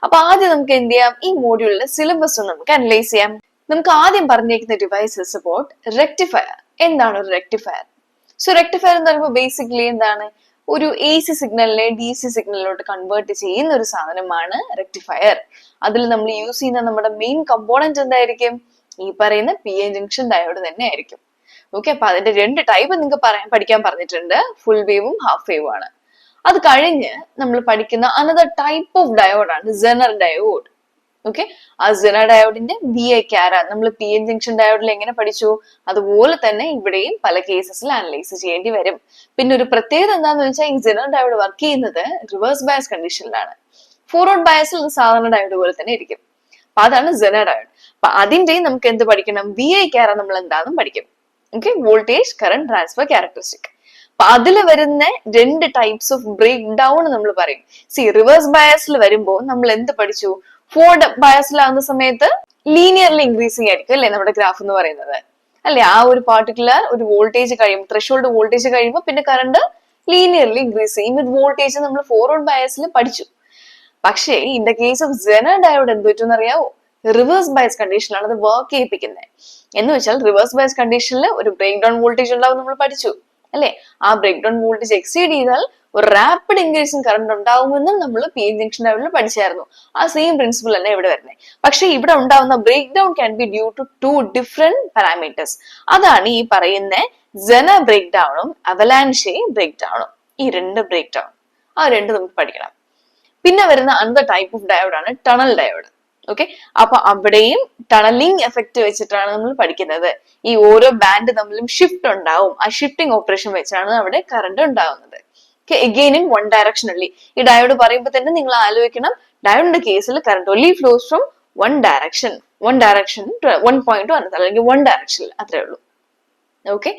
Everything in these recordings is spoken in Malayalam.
അപ്പൊ ആദ്യം നമുക്ക് എന്ത് ചെയ്യാം, ഈ മോഡ്യൂളിലെ സിലബസ് ഒന്ന് നമുക്ക് അനലൈസ് ചെയ്യാം. നമുക്ക് ആദ്യം പറഞ്ഞേക്കുന്ന ഡിവൈസസ് അബൌട്ട് റെക്ടിഫയർ. എന്താണ് ഒരു റെക്ടിഫയർ? സോ റെക്ടിഫയർ എന്ന് പറയുമ്പോൾ ബേസിക്കലി എന്താണ്, ഒരു AC സിഗ്നലിനെ DC സിഗ്നലിലോട്ട് കൺവേർട്ട് ചെയ്യുന്ന ഒരു സാധനമാണ് റെക്ടിഫയർ. അതിൽ നമ്മൾ യൂസ് ചെയ്യുന്ന നമ്മുടെ മെയിൻ കമ്പോണന്റ് എന്തായിരിക്കും? ഈ പറയുന്ന PN ജംഗ്ഷൻ ഡയോഡ് തന്നെ ആയിരിക്കും. ഓക്കെ, അപ്പൊ അതിന്റെ രണ്ട് ടൈപ്പ് നിങ്ങൾക്ക് പഠിക്കാൻ പറഞ്ഞിട്ടുണ്ട്, ഫുൾ വേവും ഹാഫ് വേവും ആണ്. അത് കഴിഞ്ഞ് നമ്മൾ പഠിക്കുന്ന അനദർ ടൈപ്പ് ഓഫ് ഡയോഡാണ് സെനർ ഡയോഡ്. ഓക്കെ, ആ സെനർ ഡയോഡിന്റെ VI ക്യാര നമ്മൾ PN ജംഗ്ഷൻ ഡയോഡിൽ എങ്ങനെ പഠിച്ചു അതുപോലെ തന്നെ ഇവിടെയും പല കേസസിൽ അനലൈസ് ചെയ്യേണ്ടി വരും. പിന്നെ ഒരു പ്രത്യേകത എന്താണെന്ന് വെച്ചാൽ ഈ സെനർ ഡയോഡ് വർക്ക് ചെയ്യുന്നത് റിവേഴ്സ് ബയസ് കണ്ടീഷനിലാണ്. ഫോർവേഡ് ബയസിൽ സാധാരണ ഡയോഡ് പോലെ തന്നെ ഇരിക്കും. അപ്പൊ അതാണ് സെനർ ഡയോഡ്. അപ്പൊ അതിന്റെയും നമുക്ക് എന്ത് പഠിക്കണം? VI ക്യാര നമ്മൾ എന്താണെന്നും പഠിക്കും. Okay, voltage current transfer characteristic. അപ്പൊ അതിൽ വരുന്ന രണ്ട് ടൈപ്സ് ഓഫ് ബ്രേക്ക് ഡൗൺ നമ്മൾ പറയും. റിവേഴ്സ് ബയസിൽ വരുമ്പോൾ നമ്മൾ എന്ത് പഠിച്ചു? ഫോർവേഡ് ബയസിലാവുന്ന സമയത്ത് ലീനിയർലി ഇൻക്രീസിങ് ആയിരിക്കും അല്ലെ നമ്മുടെ ഗ്രാഫ് എന്ന് പറയുന്നത് അല്ലെ. ആ ഒരു പാർട്ടിക്കുലർ ഒരു വോൾട്ടേജ് കഴിയുമ്പോൾ, ത്രെഷോൾഡ് വോൾട്ടേജ് കഴിയുമ്പോൾ പിന്നെ കറണ്ട് ലീനിയർലി ഇൻക്രീസ് ചെയ്യും. വിത്ത് വോൾട്ടേജ് നമ്മൾ ഫോർവേഡ് ബയസിൽ പഠിച്ചു. പക്ഷേ in the case of Zener diode എന്ത് പറ്റുമെന്ന് അറിയാവോ? റിവേഴ്സ് ബയസ് കണ്ടീഷനിലാണ് അത് വർക്ക് ചെയ്യിപ്പിക്കുന്നത്. എന്ന് വെച്ചാൽ റിവേഴ്സ് ബയസ് കണ്ടീഷനിൽ ഒരു ബ്രേക്ക് ഡൗൺ വോൾട്ടേജ് ഉണ്ടാവും നമ്മൾ പഠിച്ചു അല്ലെ. ആ ബ്രേക്ക് ഡൗൺ വോൾട്ടേജ് എക്സീഡ് ചെയ്താൽ ഒരു റാപ്പിഡ് ഇൻക്രീസിങ് കറണ്ട് ഉണ്ടാവുമെന്നും നമ്മൾ PN ജംഗ്ഷൻ ഡയോഡിൽ പഠിച്ചായിരുന്നു. ആ സെയിം പ്രിൻസിപ്പിൾ തന്നെ ഇവിടെ വരുന്നത്. പക്ഷെ ഇവിടെ ഉണ്ടാവുന്ന break down can be due to 2 different parameters. അതാണ് ഈ പറയുന്ന സെനർ ബ്രേക്ക് ഡൗണും അവലാൻഷെ ബ്രേക്ക് ഡൗണും. ഈ രണ്ട് ബ്രേക്ക് ഡൗൺ, ആ രണ്ട് നമുക്ക് പഠിക്കണം. പിന്നെ വരുന്ന അനദർ ടൈപ്പ് ഓഫ് ഡയോഡ് ആണ് ടണൽ ഡയോഡ്. ഓക്കെ, അപ്പൊ അവിടെയും ടണലിംഗ് എഫക്ട് വെച്ചിട്ടാണ് നമ്മൾ പഠിക്കുന്നത്. ഈ ഓരോ ബാൻഡ് തമ്മിലും ഷിഫ്റ്റ് ഉണ്ടാവും. ആ ഷിഫ്റ്റിംഗ് ഓപ്പറേഷൻ വെച്ചാണ് അവിടെ കറണ്ട് ഉണ്ടാവുന്നത്. Okay, again one directionally. ഈ ഡയോഡ് പറയുമ്പോൾ തന്നെ നിങ്ങൾ ആലോചിക്കണം, ഡയോഡിന്റെ കേസിൽ current only flows from one direction one point to another, അല്ലെങ്കിൽ വൺ ഡയറക്ഷനിൽ, അത്രേ ഉള്ളൂ. ഓക്കെ,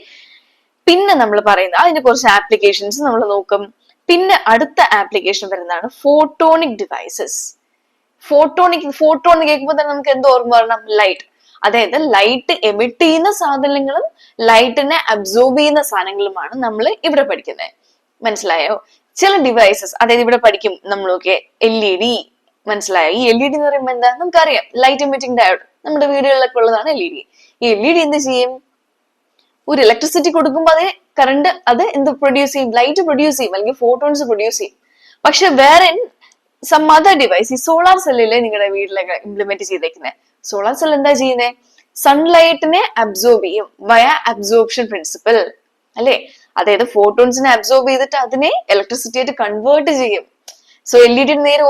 പിന്നെ നമ്മൾ പറയുന്നത് അതിന്റെ കുറച്ച് ആപ്ലിക്കേഷൻസ് നമ്മൾ നോക്കും. പിന്നെ അടുത്ത ആപ്ലിക്കേഷൻ വരുന്നതാണ് ഫോട്ടോണിക് ഡിവൈസസ്. ഫോട്ടോൺ കേൾക്കുമ്പോൾ തന്നെ നമുക്ക് എന്ത് ഓർമ്മ വരണം? ലൈറ്റ്. അതായത് ലൈറ്റ് എമിറ്റ് ചെയ്യുന്ന സാധനങ്ങളും ലൈറ്റിനെ അബ്സോർബ് ചെയ്യുന്ന സാധനങ്ങളുമാണ് നമ്മൾ ഇവിടെ പഠിക്കുന്നത്. മനസ്സിലായോ? ചില ഡിവൈസസ്, അതായത് ഇവിടെ പഠിക്കും നമ്മളൊക്കെ LED. മനസ്സിലായോ? ഈ LED എന്ന് പറയുമ്പോൾ എന്താ? നമുക്കറിയാം, ലൈറ്റ് എമിറ്റിംഗ് ഡയോഡ്. നമ്മുടെ വീടുകളിലൊക്കെ ഉള്ളതാണ് LED. ഈ LED എന്ത് ചെയ്യും? ഒരു ഇലക്ട്രിസിറ്റി കൊടുക്കുമ്പോൾ അത് കറണ്ട് അത് എന്ത് പ്രൊഡ്യൂസ് ചെയ്യും? ലൈറ്റ് പ്രൊഡ്യൂസ് ചെയ്യും, അല്ലെങ്കിൽ ഫോട്ടോൺസ് പ്രൊഡ്യൂസ് ചെയ്യും. പക്ഷെ വേറെ സം അതർ ഡിവൈസ്, ഈ സോളാർ സെല്ലിലെ നിങ്ങളുടെ വീട്ടിലൊക്കെ ഇംപ്ലിമെന്റ് ചെയ്തേക്കുന്നത്, സോളാർ സെൽ എന്താ ചെയ്യുന്നത്? സൺലൈറ്റിനെ അബ്സോർബ് ചെയ്യും വയ അബ്സോർപ്ഷൻ പ്രിൻസിപ്പിൾ അല്ലെ. അതായത് ഫോട്ടോൺസിനെ അബ്സോർബ് ചെയ്തിട്ട് അതിനെ ഇലക്ട്രിസിറ്റി ആയിട്ട് കൺവേർട്ട് ചെയ്യും. സോ LED നേരെ